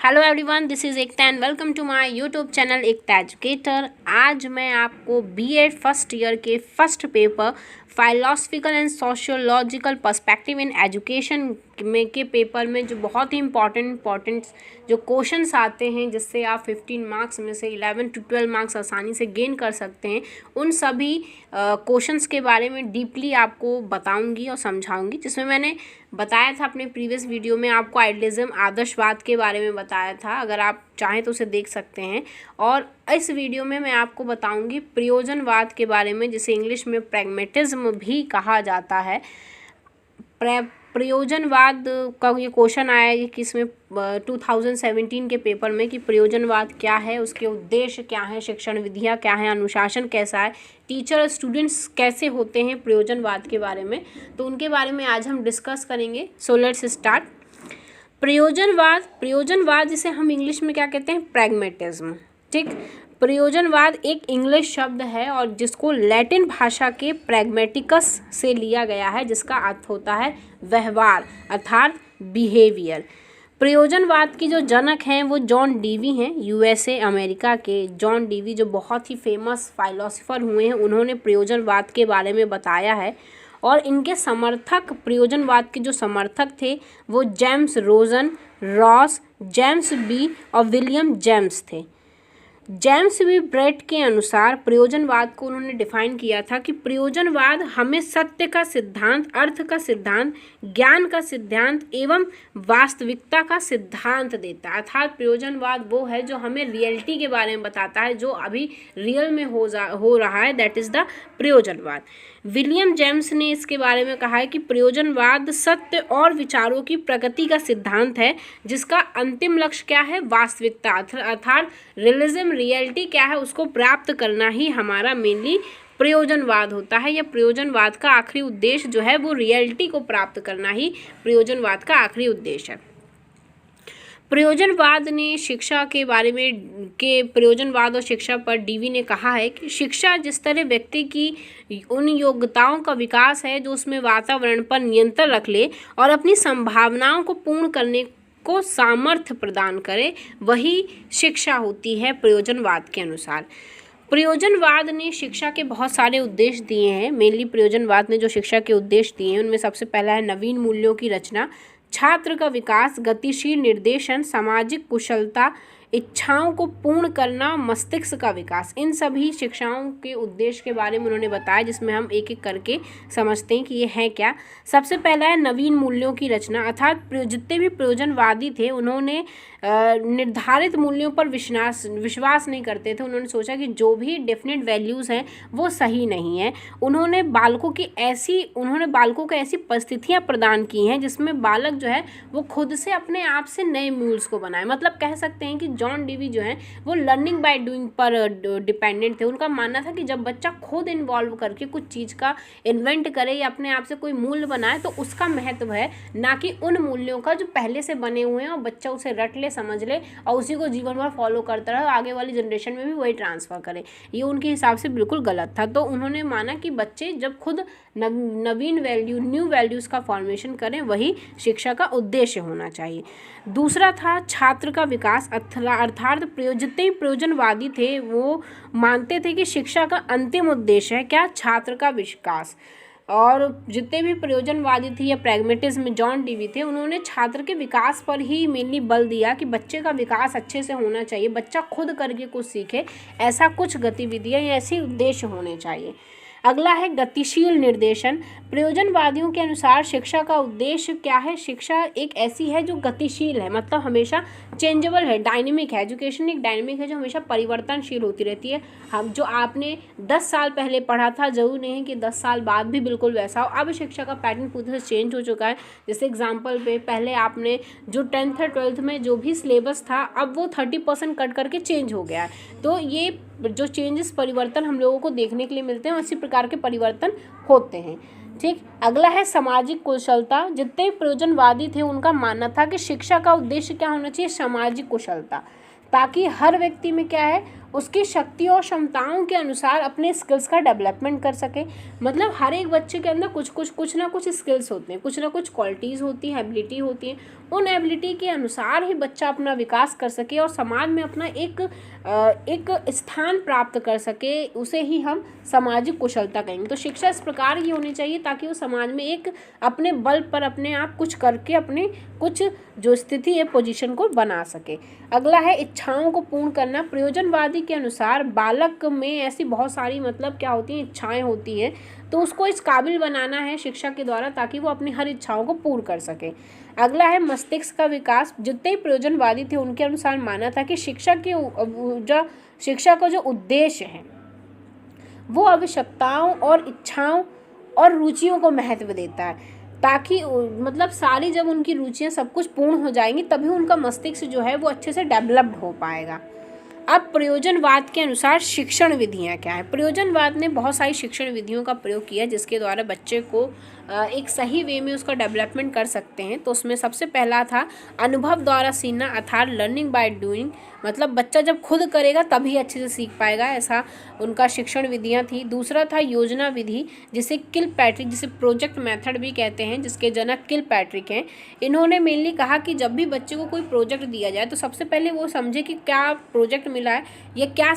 Hello everyone, this is Ekta and welcome to my YouTube channel Ekta educator. आज मैं आपको BEd first year के first paper philosophical and sociological perspective in education में के paper में जो बहुत ही इंपॉर्टेंट जो क्वेश्चंस आते हैं, जिससे आप 15 मार्क्स में से 11 to 12 मार्क्स आसानी से गेन कर सकते हैं, उन सभी क्वेश्चंस के बारे में डीपली आपको बताऊंगी और समझाऊंगी। जिसमें मैंने बताया था अपने प्रीवियस वीडियो में, आपको आइडियलिज्म आदर्शवाद के बारे में बताया था। अगर आप चाहें तो उसे देख सकते हैं। और इस वीडियो में मैं आपको बताऊंगी प्रयोजनवाद के बारे में, जिसे इंग्लिश में प्रैग्मेटिज्म भी कहा जाता है। प्रयोजनवाद का ये क्वेश्चन आया है कि इसमें 2017 के पेपर में कि प्रयोजनवाद क्या है, उसके उद्देश्य क्या हैं, शिक्षण विधियाँ क्या हैं, अनुशासन कैसा है, टीचर और स्टूडेंट्स कैसे होते हैं प्रयोजनवाद के बारे में। तो उनके बारे में आज हम डिस्कस करेंगे। So let's start. प्रयोजनवाद जिसे हम इंग्लिश में क्या कहते हैं, प्रैग्मेटिज्म। ठीक, प्रयोजनवाद एक इंग्लिश शब्द है और जिसको लैटिन भाषा के प्रैग्मेटिकस से लिया गया है, जिसका अर्थ होता है व्यवहार अर्थात बिहेवियर। प्रयोजनवाद की जो जनक हैं वो जॉन डीवी हैं, यूएसए अमेरिका के जॉन डीवी, जो बहुत ही फेमस फाइलोसोफर हुए हैं। उन्होंने प्रयोजनवाद के बारे में बताया है। और इनके समर्थक, प्रयोजनवाद के जो समर्थक थे वो जेम्स रोजन, रॉस, जेम्स बी और विलियम जेम्स थे। जेम्स बी ब्रेट के अनुसार प्रयोजनवाद को उन्होंने डिफाइन किया था कि प्रयोजनवाद हमें सत्य का सिद्धांत, अर्थ का सिद्धांत, ज्ञान का सिद्धांत एवं वास्तविकता का सिद्धांत देता है। अर्थात प्रयोजनवाद वो है जो हमें रियलिटी के बारे में बताता है, जो अभी रियल में हो रहा है, दैट इज़ द प्रयोजनवाद। विलियम जेम्स ने इसके बारे में कहा है कि प्रयोजनवाद सत्य और विचारों की प्रगति का सिद्धांत है, जिसका अंतिम लक्ष्य क्या है, वास्तविकता अर्थात रियलिज्म, रियलिटी क्या है, उसको प्राप्त करना ही हमारा मेनली प्रयोजनवाद होता है। या प्रयोजनवाद का आखिरी उद्देश्य जो है वो रियलिटी को प्राप्त करना ही प्रयोजनवाद का आखिरी उद्देश्य है। प्रयोजनवाद ने शिक्षा के बारे में प्रयोजनवाद और शिक्षा पर डीवी ने कहा है कि शिक्षा जिस तरह व्यक्ति की उन योग्यताओं का विकास है जो उसमें वातावरण पर नियंत्रण रख ले और अपनी संभावनाओं को पूर्ण करने को सामर्थ्य प्रदान करे, वही शिक्षा होती है प्रयोजनवाद के अनुसार। प्रयोजनवाद ने शिक्षा के बहुत सारे उद्देश्य दिए हैं। मेनली प्रयोजनवाद ने जो शिक्षा के उद्देश्य दिए हैं उनमें सबसे पहला है नवीन मूल्यों की रचना, छात्र का विकास, गतिशील निर्देशन, सामाजिक कुशलता, इच्छाओं को पूर्ण करना, मस्तिष्क का विकास। इन सभी शिक्षाओं के उद्देश्य के बारे में उन्होंने बताया, जिसमें हम एक एक करके समझते हैं कि ये है क्या। सबसे पहला है नवीन मूल्यों की रचना, अर्थात जितने भी प्रयोजनवादी थे उन्होंने निर्धारित मूल्यों पर विश्वास नहीं करते थे। उन्होंने सोचा कि जो भी डेफिनेट वैल्यूज़ हैं वो सही नहीं है। उन्होंने बालकों को ऐसी परिस्थितियाँ प्रदान की हैं जिसमें बालक जो है वो खुद से अपने आप से नए मूल्स को बनाए। मतलब कह सकते हैं कि जॉन डीवी जो है वो लर्निंग बाय डूइंग पर डिपेंडेंट थे। उनका मानना था कि जब बच्चा खुद इन्वॉल्व करके कुछ चीज़ का इन्वेंट करे या अपने आप से कोई मूल्य बनाए तो उसका महत्व है, ना कि उन मूल्यों का जो पहले से बने हुए हैं और बच्चा उसे रट ले, समझ ले और उसी को जीवन भर फॉलो करता रहे, आगे वाली जनरेशन में भी वही ट्रांसफ़र करे। ये उनके हिसाब से बिल्कुल गलत था। तो उन्होंने माना कि बच्चे जब खुद नवीन न्यू वैल्यूज़ का फॉर्मेशन करें, वही शिक्षा का उद्देश्य होना चाहिए। दूसरा था छात्र का विकास, अर्थात जितने प्रयोजनवादी थे वो मानते थे कि शिक्षा का अंतिम उद्देश्य है क्या, छात्र का विकास। और जितने भी प्रयोजनवादी थे या प्रैग्मेटिज्म जॉन डीवी थे, उन्होंने छात्र के विकास पर ही मेनली बल दिया कि बच्चे का विकास अच्छे से होना चाहिए, बच्चा खुद करके कुछ सीखे, ऐसा कुछ गतिविधियाँ या ऐसे उद्देश्य होने चाहिए। अगला है गतिशील निर्देशन। प्रयोजनवादियों के अनुसार शिक्षा का उद्देश्य क्या है, शिक्षा एक ऐसी है जो गतिशील है, मतलब हमेशा चेंजेबल है, डायनेमिक है। एजुकेशन एक डायनेमिक है जो हमेशा परिवर्तनशील होती रहती है। हम जो आपने 10 साल पहले पढ़ा था जरूर नहीं है कि 10 साल बाद भी बिल्कुल वैसा हो। अब शिक्षा का पैटर्न पूरी से चेंज हो चुका है। जैसे एग्जाम्पल पे पहले आपने जो 10th और 12th में जो भी सिलेबस था, अब वो 30% कट करके चेंज हो गया है। तो ये जो चेंजेस, परिवर्तन हम लोगों को देखने के लिए मिलते हैं, उसी प्रकार के परिवर्तन होते हैं। ठीक, अगला है सामाजिक कुशलता। जितने प्रयोजनवादी थे उनका मानना था कि शिक्षा का उद्देश्य क्या होना चाहिए, सामाजिक कुशलता, ताकि हर व्यक्ति में क्या है उसकी शक्ति और क्षमताओं के अनुसार अपने स्किल्स का डेवलपमेंट कर सके। मतलब हर एक बच्चे के अंदर कुछ ना कुछ स्किल्स होते हैं, कुछ ना कुछ क्वालिटीज़ होती हैं, एबिलिटी होती हैं। उन एबिलिटी के अनुसार ही बच्चा अपना विकास कर सके और समाज में अपना एक स्थान प्राप्त कर सके, उसे ही हम सामाजिक कुशलता कहेंगे। तो शिक्षा इस प्रकार की होनी चाहिए ताकि वो समाज में एक अपने बल पर अपने आप कुछ करके अपने कुछ जो स्थिति है, पोजीशन को बना सके। अगला है इच्छाओं को पूर्ण करना। प्रयोजनवादी के अनुसार बालक में ऐसी बहुत सारी मतलब क्या होती हैं, इच्छाएं होती हैं, तो उसको इस काबिल बनाना है शिक्षा के द्वारा ताकि वो अपनी हर इच्छाओं को पूर्ण कर सके। अगला है मस्तिष्क का विकास। जितने प्रयोजनवादी थे उनके अनुसार माना था कि शिक्षा का जो उद्देश्य है वो आवश्यकताओं और इच्छाओं और रुचियों को महत्व देता है, ताकि मतलब सारी जब उनकी रुचियां सब कुछ पूर्ण हो जाएंगी तभी उनका मस्तिष्क जो है वो अच्छे से डेवलप्ड हो पाएगा। अब प्रयोजनवाद के अनुसार शिक्षण विधियां क्या है। प्रयोजनवाद ने बहुत सारी शिक्षण विधियों का प्रयोग किया जिसके द्वारा बच्चे को एक सही वे में उसका डेवलपमेंट कर सकते हैं। तो उसमें सबसे पहला था अनुभव द्वारा सीखना अर्थात लर्निंग बाय डूइंग। मतलब बच्चा जब खुद करेगा तभी अच्छे से सीख पाएगा, ऐसा उनका शिक्षण विधियां थी। दूसरा था योजना विधि, जिसे किलपैट्रिक, जिसे प्रोजेक्ट मेथड भी कहते हैं, जिसके जनक किलपैट्रिक हैं। इन्होंने मेनली कहा कि जब भी बच्चे को कोई प्रोजेक्ट दिया जाए तो सबसे पहले वो समझे कि क्या प्रोजेक्ट मिला है या क्या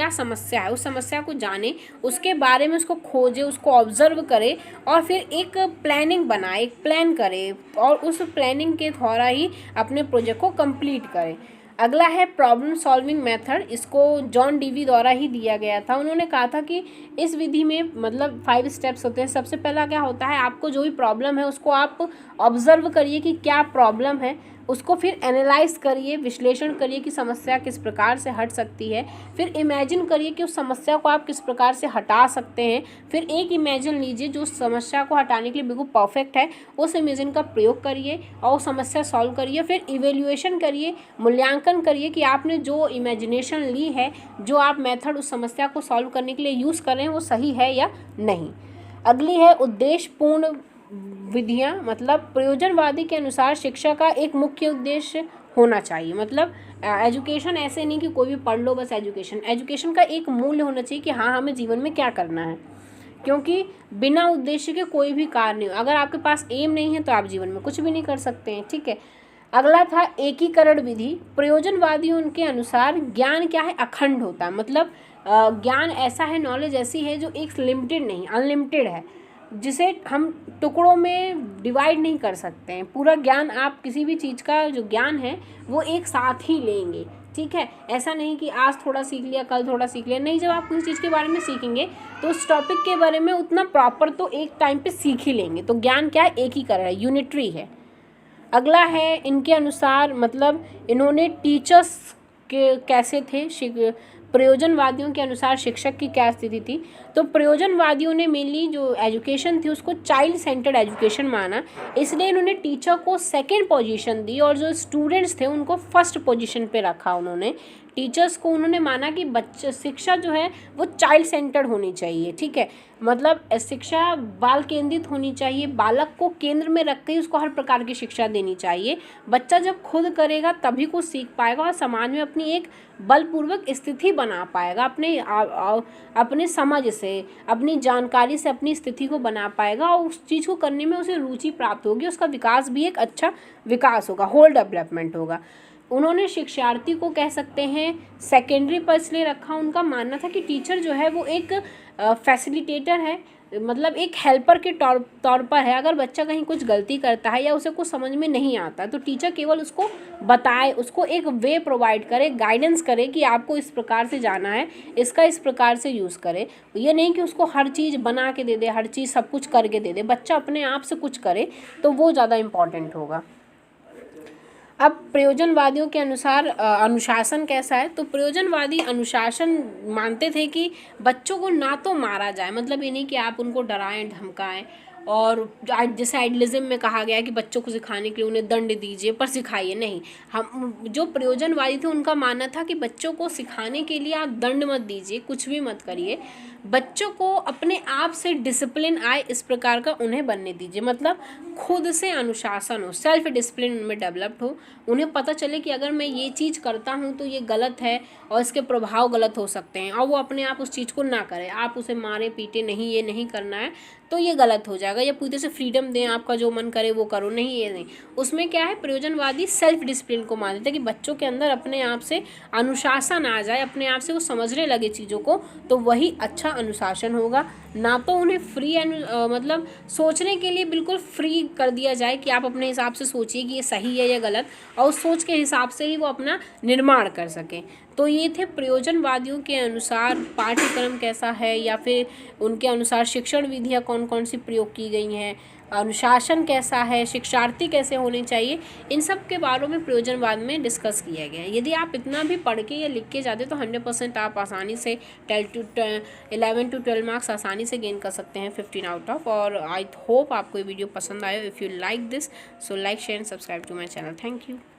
समस्या है, उस समस्या को जाने, उसके बारे में उसको खोजे, उसको ऑब्जर्व करे और फिर एक प्लानिंग बनाए, एक प्लान करे और उस प्लानिंग के द्वारा ही अपने प्रोजेक्ट को कंप्लीट करे। अगला है प्रॉब्लम सॉल्विंग मेथड। इसको जॉन डीवी द्वारा ही दिया गया था। उन्होंने कहा था कि इस विधि में मतलब 5 स्टेप्स होते हैं। सबसे पहला क्या होता है, आपको जो भी प्रॉब्लम है उसको आप ऑब्जर्व करिए कि क्या प्रॉब्लम है, उसको फिर एनालाइज करिए, विश्लेषण करिए कि समस्या किस प्रकार से हट सकती है। फिर इमेजिन करिए कि उस समस्या को आप किस प्रकार से हटा सकते हैं। फिर एक इमेजिन लीजिए जो उस समस्या को हटाने के लिए बिल्कुल परफेक्ट है, उस इमेजिन का प्रयोग करिए और समस्या सॉल्व करिए। फिर इवेल्युएशन करिए, मूल्यांकन करिए कि आपने जो इमेजिनेशन ली है, जो आप मेथड उस समस्या को सॉल्व करने के लिए यूज़ कर रहे हैं वो सही है या नहीं। अगली है उद्देश्यपूर्ण विधियां। मतलब प्रयोजनवादी के अनुसार शिक्षा का एक मुख्य उद्देश्य होना चाहिए। मतलब एजुकेशन ऐसे नहीं कि कोई भी पढ़ लो बस एजुकेशन का एक मूल्य होना चाहिए कि हाँ हमें जीवन में क्या करना है, क्योंकि बिना उद्देश्य के कोई भी कार्य नहीं। अगर आपके पास एम नहीं है तो आप जीवन में कुछ भी नहीं कर सकते हैं, ठीक है। अगला था एकीकरण विधि। प्रयोजनवादियों के अनुसार ज्ञान क्या है, अखंड होता है। मतलब ज्ञान ऐसा है, नॉलेज ऐसी है जो एक लिमिटेड नहीं, अनलिमिटेड है, जिसे हम टुकड़ों में डिवाइड नहीं कर सकते हैं। पूरा ज्ञान आप किसी भी चीज़ का जो ज्ञान है वो एक साथ ही लेंगे, ठीक है। ऐसा नहीं कि आज थोड़ा सीख लिया कल थोड़ा सीख लिया, नहीं। जब आप किसी चीज़ के बारे में सीखेंगे तो उस टॉपिक के बारे में उतना प्रॉपर तो एक टाइम पे सीख ही लेंगे। तो ज्ञान क्या है, एकीकरण है, यूनिटरी है। अगला है इनके अनुसार, मतलब इन्होंने टीचर्स के कैसे थे, प्रयोजनवादियों के अनुसार शिक्षक की क्या स्थिति थी। तो प्रयोजनवादियों ने मेनली जो एजुकेशन थी उसको चाइल्ड सेंटर्ड एजुकेशन माना, इसलिए इन्होंने टीचर को सेकंड पोजीशन दी और जो स्टूडेंट्स थे उनको फर्स्ट पोजीशन पे रखा। उन्होंने टीचर्स को उन्होंने माना कि बच्चे शिक्षा जो है वो चाइल्ड सेंटर्ड होनी चाहिए, ठीक है। मतलब शिक्षा बाल केंद्रित होनी चाहिए, बालक को केंद्र में रख के उसको हर प्रकार की शिक्षा देनी चाहिए। बच्चा जब खुद करेगा तभी कुछ सीख पाएगा और समाज में अपनी एक बलपूर्वक स्थिति बना पाएगा, अपने समझ से, अपनी जानकारी से अपनी स्थिति को बना पाएगा और उस चीज़ को करने में उसे रुचि प्राप्त होगी, उसका विकास भी एक अच्छा विकास होगा, होल डेवलपमेंट होगा। उन्होंने शिक्षार्थी को कह सकते हैं सेकेंडरी पर इसलिए रखा, उनका मानना था कि टीचर जो है वो एक फैसिलिटेटर है, मतलब एक हेल्पर के तौर पर है। अगर बच्चा कहीं कुछ गलती करता है या उसे कुछ समझ में नहीं आता तो टीचर केवल उसको बताए, उसको एक वे प्रोवाइड करे, गाइडेंस करे कि आपको इस प्रकार से जाना है, इसका इस प्रकार से यूज़ करे। ये नहीं कि उसको हर चीज़ बना के दे दे, हर चीज़ सब कुछ करके दे दे। बच्चा अपने आप से कुछ करे तो वो ज़्यादा इम्पॉर्टेंट होगा। अब प्रयोजनवादियों के अनुसार अनुशासन कैसा है, तो प्रयोजनवादी अनुशासन मानते थे कि बच्चों को ना तो मारा जाए, मतलब ये नहीं कि आप उनको डराएं धमकाएं, और जैसे आइडियलिज्म में कहा गया है कि बच्चों को सिखाने के लिए उन्हें दंड दीजिए पर सिखाइए नहीं। हम जो प्रयोजनवादी थे उनका मानना था कि बच्चों को सिखाने के लिए आप दंड मत दीजिए, कुछ भी मत करिए, बच्चों को अपने आप से डिसिप्लिन आए इस प्रकार का उन्हें बनने दीजिए। मतलब खुद से अनुशासन हो, सेल्फ डिसिप्लिन उनमें डेवलप्ड हो, उन्हें पता चले कि अगर मैं ये चीज़ करता हूँ तो ये गलत है और इसके प्रभाव गलत हो सकते हैं, और वो अपने आप उस चीज़ को ना करें। आप उसे मारे पीटे नहीं, ये नहीं करना है तो ये गलत हो जाएगा, या पूरी तरह से फ्रीडम दें, आपका जो मन करे वो करो, नहीं ये नहीं। उसमें क्या है, प्रयोजनवादी सेल्फ डिसिप्लिन को मानते हैं कि बच्चों के अंदर अपने आप से अनुशासन आ जाए, अपने आप से वो समझने लगे चीज़ों को, तो वही अच्छा अनुशासन होगा। ना तो उन्हें फ्री मतलब सोचने के लिए बिल्कुल फ्री कर दिया जाए कि आप अपने हिसाब से सोचिए कि ये सही है या गलत, और उस सोच के हिसाब से ही वो अपना निर्माण कर सकें। तो ये थे प्रयोजनवादियों के अनुसार पाठ्यक्रम कैसा है, या फिर उनके अनुसार शिक्षण विधियाँ कौन कौन सी प्रयोग की गई हैं, अनुशासन कैसा है, शिक्षार्थी कैसे होने चाहिए, इन सब के बारे में प्रयोजनवाद में डिस्कस किया गया है। यदि आप इतना भी पढ़ के या लिख के जाते तो 100% आप आसानी से 11 to 12 मार्क्स आसानी से गेन कर सकते हैं 15 आउट ऑफ। और आई होप आपको ये वीडियो पसंद आए। If you like this, so like share and subscribe to my channel. Thank you.